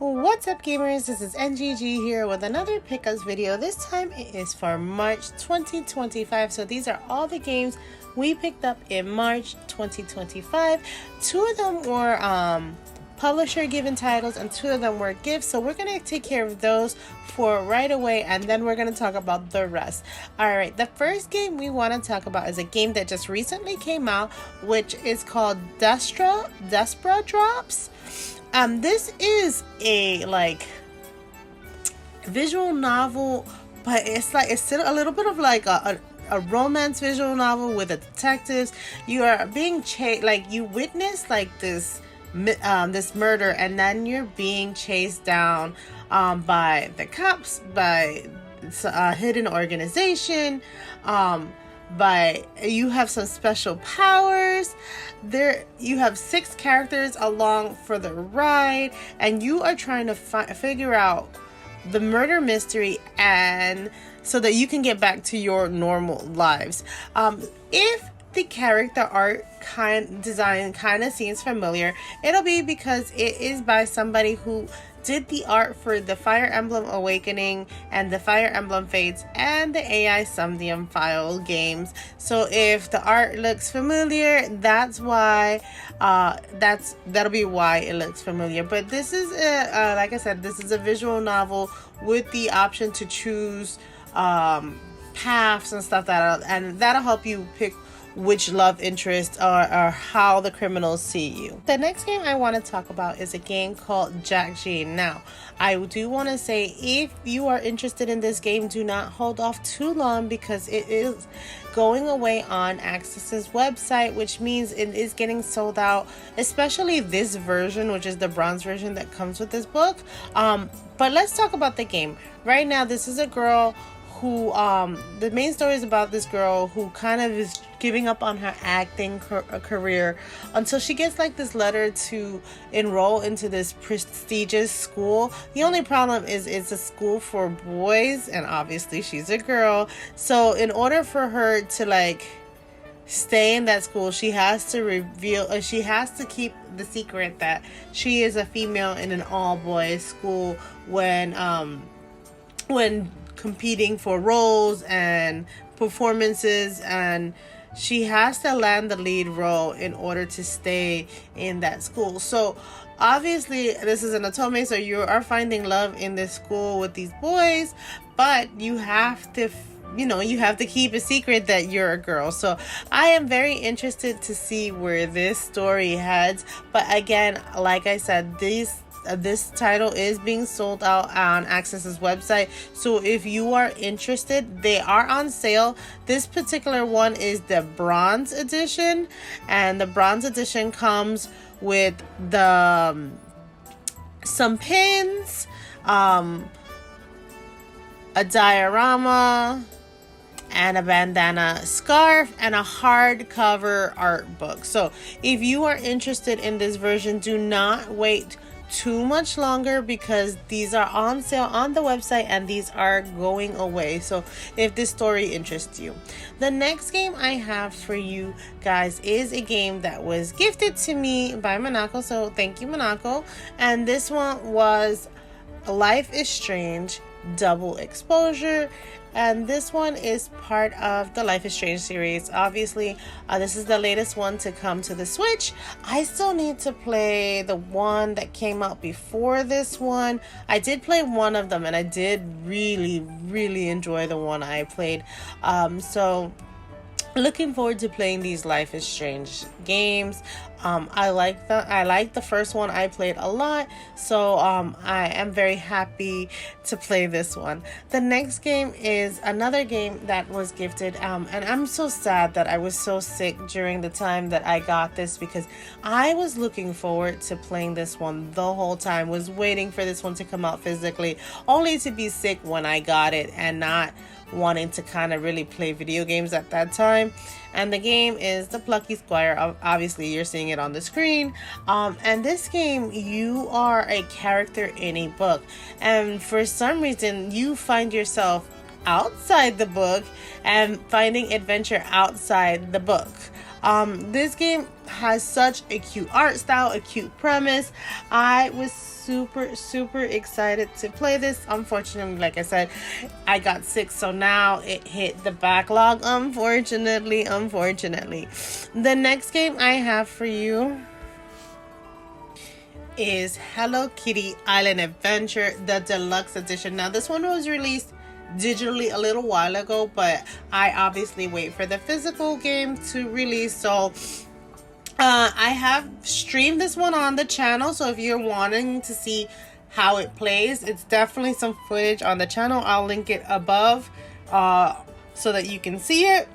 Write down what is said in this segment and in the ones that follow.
What's up, gamers? This is NGG here with another PickUps video. This time it is for March 2025. So these are all the games we picked up in March 2025. Two of them were publisher given titles and two of them were gifts. So we're going to take care of those for right away and then we're going to talk about the rest. Alright, the first game we want to talk about is a game that just recently came out, which is called Despera Drops. This is a visual novel, but it's still a little bit of like a romance visual novel with the detectives. You are being chased, you witness this murder, and then you're being chased down by the cops, by a hidden organization, but you have some special powers. You have 6 characters along for the ride, and you are trying to figure out the murder mystery, and so that you can get back to your normal lives. If the character art design kind of seems familiar, it'll be because it is by somebody who did the art for the Fire Emblem Awakening and the Fire Emblem Fates and the AI Sumdium File games. So if the art looks familiar, that's why that'll be why it looks familiar. But this is like I said, this is a visual novel with the option to choose paths and stuff that'll help you pick which love interest or how the criminals see you. The next game I want to talk about is a game called Jeanne. Now, I do want to say, if you are interested in this game, do not hold off too long because it is going away on Access's website, which means it is getting sold out, especially this version, which is the bronze version that comes with this book. But let's talk about the game. Right now, this is a girl who, the main story is about this girl who kind of is giving up on her acting career until she gets this letter to enroll into this prestigious school. The only problem is it's a school for boys, and obviously she's a girl. So in order for her to stay in that school, she has to keep the secret that she is a female in an all-boys school when competing for roles and performances, and she has to land the lead role in order to stay in that school. So obviously this is an otome, so you are finding love in this school with these boys, but you have to keep a secret that you're a girl. So I am very interested to see where this story heads. But again, like I said, this title is being sold out on Access's website. So if you are interested, they are on sale. This particular one is the bronze edition, and the bronze edition comes with some pins, a diorama, and a bandana scarf, and a hardcover art book. So if you are interested in this version, do not wait too much longer because these are on sale on the website and these are going away. So if this story interests you, the next game I have for you guys is a game that was gifted to me by Monaco, so thank you, Monaco. And this one was Life is Strange Double Exposure, and this one is part of the Life is Strange series. Obviously, this is the latest one to come to the Switch. I still need to play the one that came out before this one. I did play one of them and I did really enjoy the one I played. So looking forward to playing these Life is Strange games. I like the first one I played a lot, so I am very happy to play this one. The next game is another game that was gifted, and I'm so sad that I was so sick during the time that I got this, because I was looking forward to playing this one the whole time, was waiting for this one to come out physically, only to be sick when I got it and not wanting to kind of really play video games at that time. And the game is the Plucky Squire. Obviously you're seeing it on the screen, and this game, you are a character in a book, and for some reason you find yourself outside the book and finding adventure outside the book. This game has such a cute art style, a cute premise. I was super excited to play this. Unfortunately, like I said, I got sick, so now it hit the backlog, unfortunately. The next game I have for you is Hello Kitty Island Adventure, the deluxe edition. Now this one was released digitally a little while ago, but I obviously wait for the physical game to release. So I have streamed this one on the channel, so if you're wanting to see how it plays, it's definitely some footage on the channel. I'll link it above so that you can see it.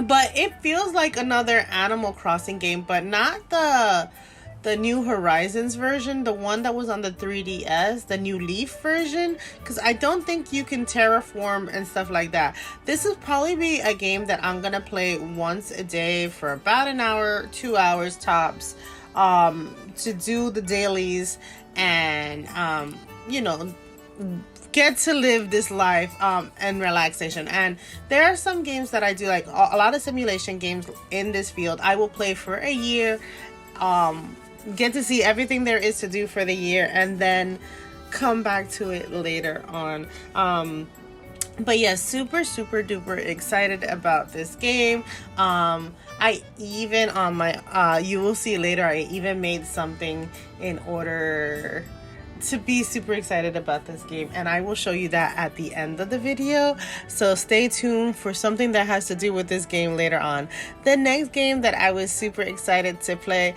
But it feels like another Animal Crossing game, but not the New Horizons version, the one that was on the 3DS, the New Leaf version, because I don't think you can terraform and stuff like that. This will probably be a game that I'm gonna play once a day for about an hour, 2 hours tops, to do the dailies and get to live this life and relaxation. And there are some games that I do, like a lot of simulation games in this field. I will play for a year, get to see everything there is to do for the year, and then come back to it later on. But yeah, super duper excited about this game. I even on my you will see later, I even made something in order to be super excited about this game, and I will show you that at the end of the video, so stay tuned for something that has to do with this game later on. The next game that I was super excited to play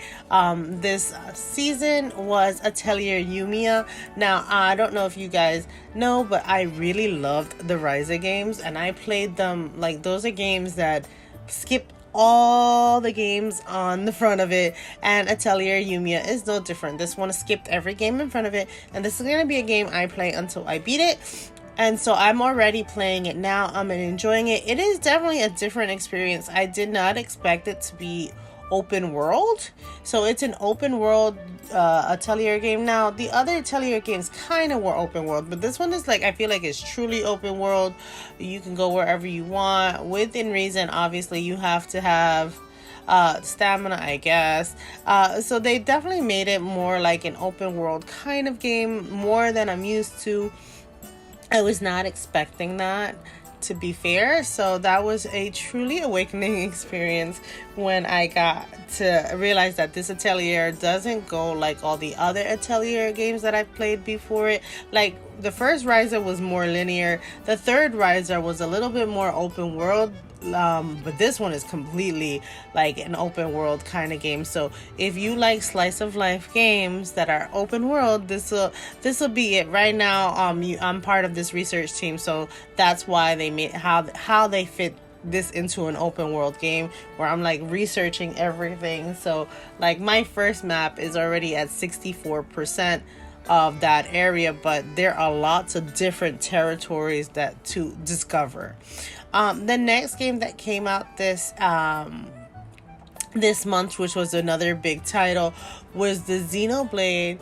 this season was Atelier Yumia. Now I don't know if you guys know, but I really loved the Ryusei games, and I played them. Like, those are games that skip all the games on the front of it, and Atelier Yumia is no different. This one skipped every game in front of it, and this is going to be a game I play until I beat it. And so I'm already playing it now. I'm enjoying it. It is definitely a different experience. I did not expect it to be open world. So it's an open world Atelier game. Now the other Atelier games kind of were open world, but this one is like, I feel like it's truly open world. You can go wherever you want within reason. Obviously you have to have stamina, I guess. So they definitely made it more like an open world kind of game, more than I'm used to. I was not expecting that, to be fair. So that was a truly awakening experience when I got to realize that this Atelier doesn't go like all the other Atelier games that I've played before it. Like, the first Ryusei was more linear, the third Ryusei was a little bit more open world, but this one is completely like an open world kind of game. So if you like slice of life games that are open world, this will be it. Right now I'm part of this research team, so that's why they made how they fit this into an open world game where I'm like researching everything. So like my first map is already at 64% of that area, but there are lots of different territories that to discover. The next game that came out this month, which was another big title, was the Xenoblade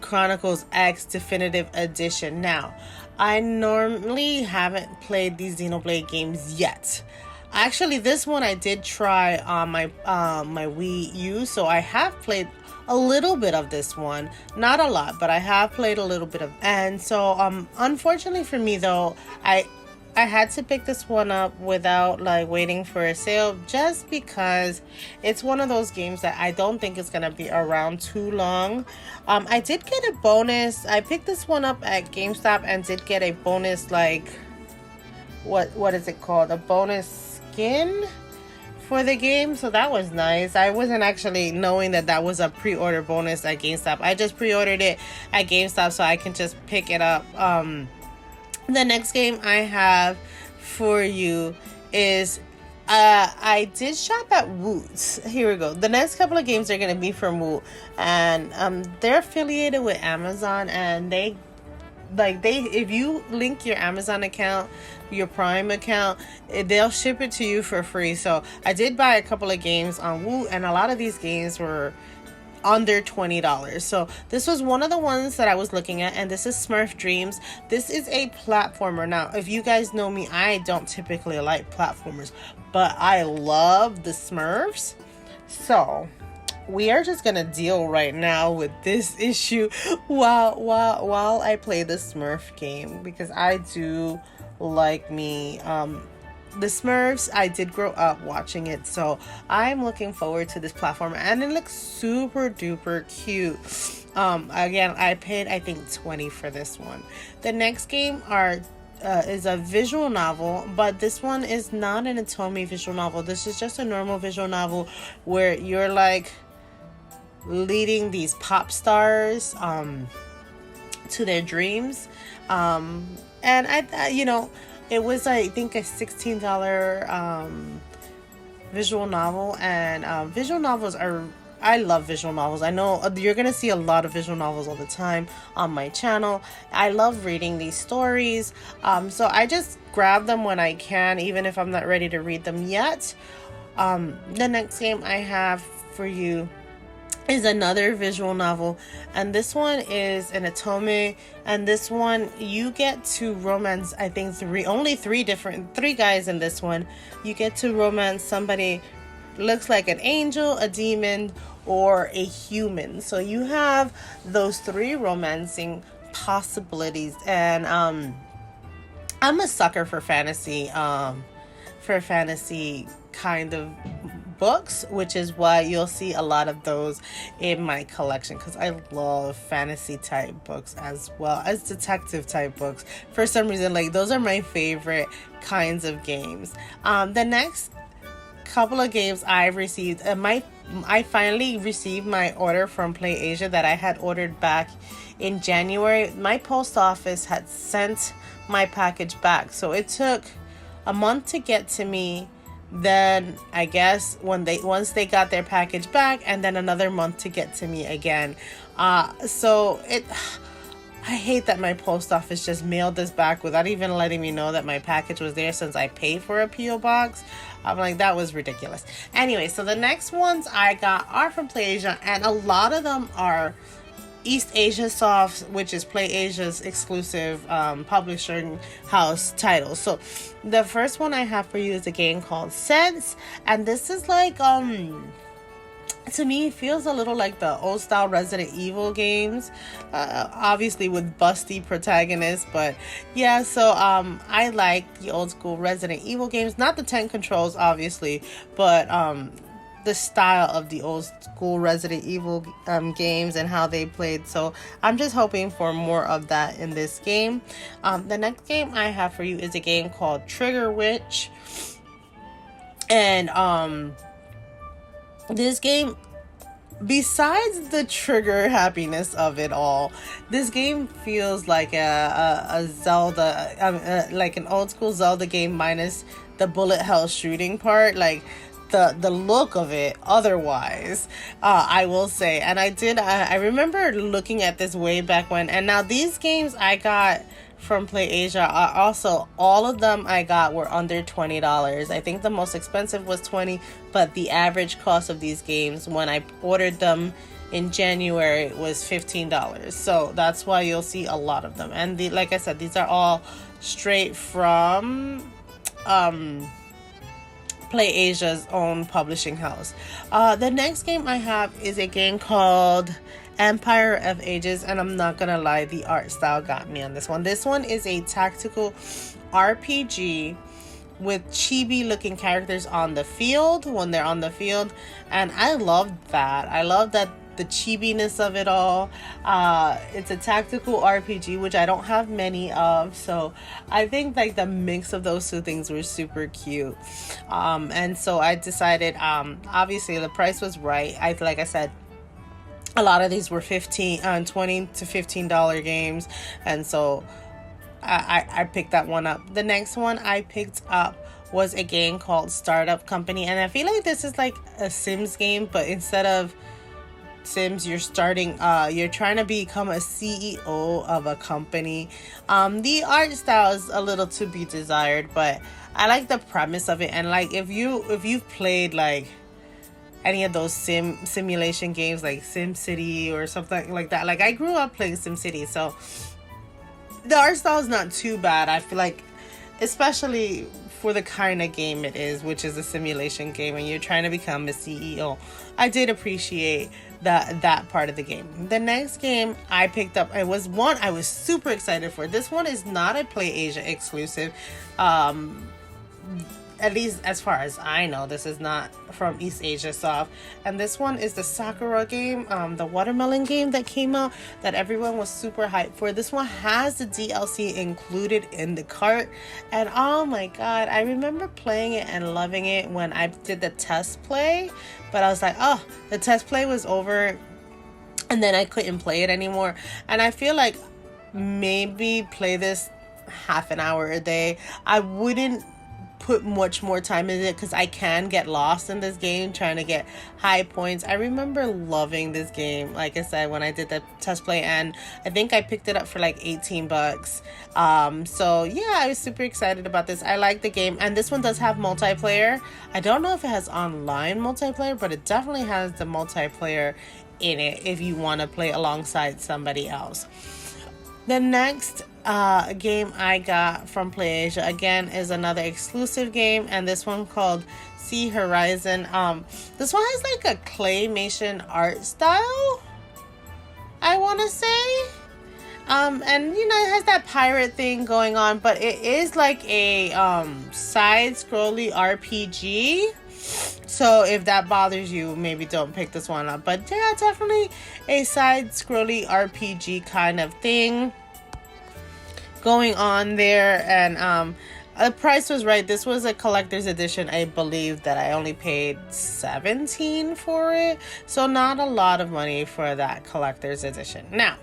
Chronicles X Definitive Edition. Now, I normally haven't played these Xenoblade games yet. Actually, this one I did try on my Wii U, so I have played a little bit of this one. Not a lot, but I have played a little bit of. And so, unfortunately for me though, I had to pick this one up without like waiting for a sale, just because it's one of those games that I don't think it's gonna be around too long. I did get a bonus. I picked this one up at GameStop and did get a bonus, like what is it called? A bonus skin for the game, so that was nice. I wasn't actually knowing that was a pre-order bonus at GameStop. I just pre-ordered it at GameStop so I can just pick it up. The next game I have for you is I did shop at Woot's. Here we go. The next couple of games are going to be from Woot, and they're affiliated with Amazon, and they if you link your Amazon account, your Prime account, they'll ship it to you for free. So I did buy a couple of games on Woot, and a lot of these games were under $20. So this was one of the ones that I was looking at, and this is Smurf Dreams. This is a platformer. Now, if you guys know me, I don't typically like platformers, but I love the Smurfs. So we are just gonna deal right now with this issue while I play the Smurf game, because I do like me the Smurfs. I did grow up watching it, so I'm looking forward to this platform, and it looks super duper cute. Again, I paid I think $20 for this one. The next game is a visual novel, but this one is not an Otome visual novel. This is just a normal visual novel where you're like leading these pop stars to their dreams, and it was, I think, a $16 visual novel. And visual novels I love visual novels. I know you're going to see a lot of visual novels all the time on my channel. I love reading these stories. So I just grab them when I can, even if I'm not ready to read them yet. The next game I have for you is another visual novel, and this one is an Otome, and this one you get to romance, I think three guys in this one. You get to romance somebody looks like an angel, a demon, or a human. So you have those three romancing possibilities, and I'm a sucker for fantasy kind of books, which is why you'll see a lot of those in my collection, because I love fantasy type books as well as detective type books. For some reason, like, those are my favorite kinds of games. The next couple of games I've received, I finally received my order from PlayAsia that I had ordered back in January. My post office had sent my package back, so it took a month to get to me. Then I guess once they got their package back, and then another month to get to me again. I hate that my post office just mailed this back without even letting me know that my package was there, since I paid for a PO box. I'm like, that was ridiculous. Anyway, so the next ones I got are from PlayAsia, and a lot of them are East Asia Soft, which is PlayAsia's exclusive publishing house title. So the first one I have for you is a game called Sense, and this is like to me, it feels a little like the old style Resident Evil games, obviously with busty protagonists. But yeah, so I like the old school Resident Evil games, not the 10 controls obviously, but the style of the old school Resident Evil games and how they played. So I'm just hoping for more of that in this game. The next game I have for you is a game called Trigger Witch, and this game, besides the trigger happiness of it all, this game feels like a Zelda, like an old school Zelda game minus the bullet hell shooting part. Like the look of it otherwise, I will say. And I remember looking at this way back when, and now these games I got from PlayAsia are also, all of them I got were under $20. I think the most expensive was $20, but the average cost of these games when I ordered them in January was $15. So that's why you'll see a lot of them. And like I said, these are all straight from PlayAsia's own publishing house. The next game I have is a game called Empire of Ages, and I'm not gonna lie, the art style got me on this one. This one is a tactical RPG with chibi looking characters on the field when they're on the field, and I love that. I love that, the chibiness of it all. It's a tactical RPG, which I don't have many of, so I think like the mix of those two things were super cute. And so I decided, obviously the price was right. Like I said, a lot of these were $20 to $15 games, and so I picked that one up. The next one I picked up was a game called Startup Company, and I feel like this is like a Sims game, but instead of Sims, you're trying to become a CEO of a company. The art style is a little to be desired, but I like the premise of it. And like if you've played like any of those simulation games like Sim City or something like that. Like I grew up playing Sim City, so the art style is not too bad. I feel like, especially for the kind of game it is, which is a simulation game and you're trying to become a CEO, I did appreciate that part of the game. The next game I picked up, it was one I was super excited for. This one is not a Play Asia exclusive. At least as far as I know, this is not from East Asia Soft. And this one is the Sakura game, the watermelon game that came out that everyone was super hyped for. This one has the DLC included in the cart. And oh my god, I remember playing it and loving it when I did the test play. But I was like, oh, the test play was over and then I couldn't play it anymore. And I feel like maybe play this half an hour a day. I wouldn't put much more time in it because I can get lost in this game trying to get high points. I remember loving this game, like I said, when I did the test play, and I think I picked it up for like $18. So yeah, I was super excited about this. I like the game, and this one does have multiplayer. I don't know if it has online multiplayer, but it definitely has the multiplayer in it if you want to play alongside somebody else. The next game I got from PlayAsia again is another exclusive game, and this one called Sea Horizon. This one has like a claymation art style, I want to say. And you know, it has that pirate thing going on, but it is like a side-scrolly RPG. So if that bothers you, maybe don't pick this one up. But yeah, definitely a side-scrolly RPG kind of thing going on there. And the price was right. This was a collector's edition, I believe, that I only paid $17 for it. So not a lot of money for that collector's edition. Now,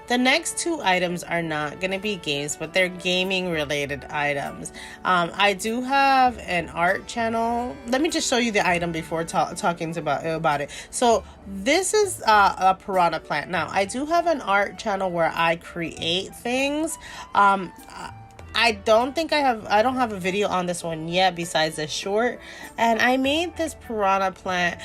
the next two items are not going to be games, but they're gaming related items. I do have an art channel. Let me just show you the item before talking about it. So this is a piranha plant. Now, I do have an art channel where I create things. I don't have a video on this one yet besides a short. And I made this piranha plant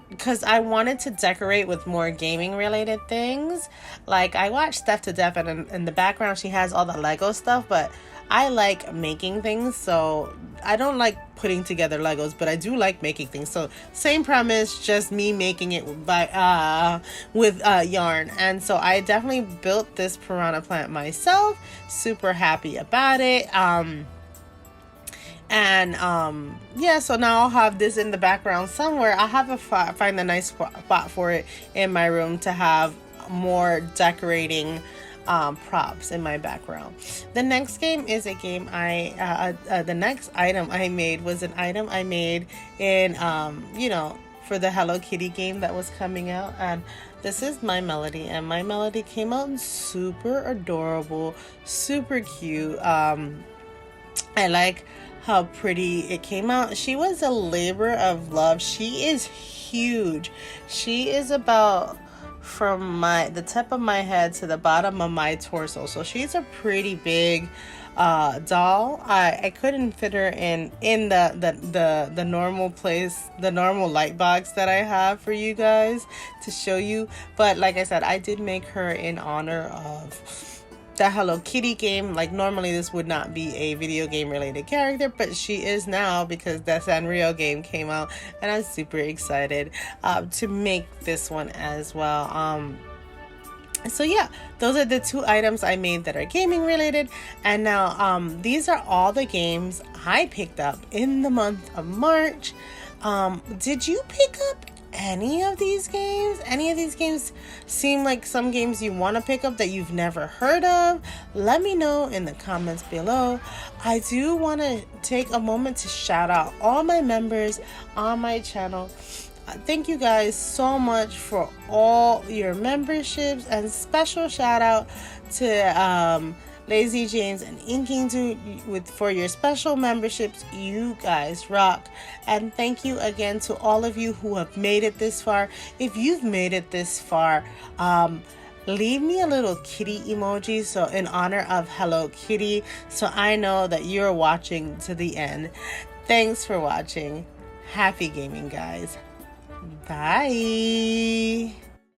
because I wanted to decorate with more gaming related things. Like, I watched Steph to Death, and in the background she has all the Lego stuff, but I like making things, so I don't like putting together Legos, but I do like making things. So same premise, just me making it with yarn. And so I definitely built this piranha plant myself. Super happy about it. Yeah, so now I'll have this in the background somewhere. I have to find a nice spot for it in my room to have more decorating props in my background. The next game is a game the next item I made was an item I made in for the Hello Kitty game that was coming out. And this is My Melody, and My Melody came out super adorable, super cute. I like how pretty it came out. She was a labor of love. She is huge. She is about from the tip of my head to the bottom of my torso. So she's a pretty big doll. I couldn't fit her in the normal place, the normal light box that I have for you guys to show you. But like I said, I did make her in honor of the Hello Kitty game. Like, normally this would not be a video game related character, but she is now because the Sanrio game came out, and I'm super excited to make this one as well. So yeah, those are the two items I made that are gaming related. And now these are all the games I picked up in the month of March. Did you pick up any of these games? Any of these games seem like some games you want to pick up that you've never heard of? Let me know in the comments below. I do want to take a moment to shout out all my members on my channel. Thank you guys so much for all your memberships, and special shout out to Lazy James and Inking for your special memberships. You guys rock. And thank you again to all of you who have made it this far. If you've made it this far, leave me a little kitty emoji, so in honor of Hello Kitty, so I know that you're watching to the end. Thanks for watching. Happy gaming, guys. Bye.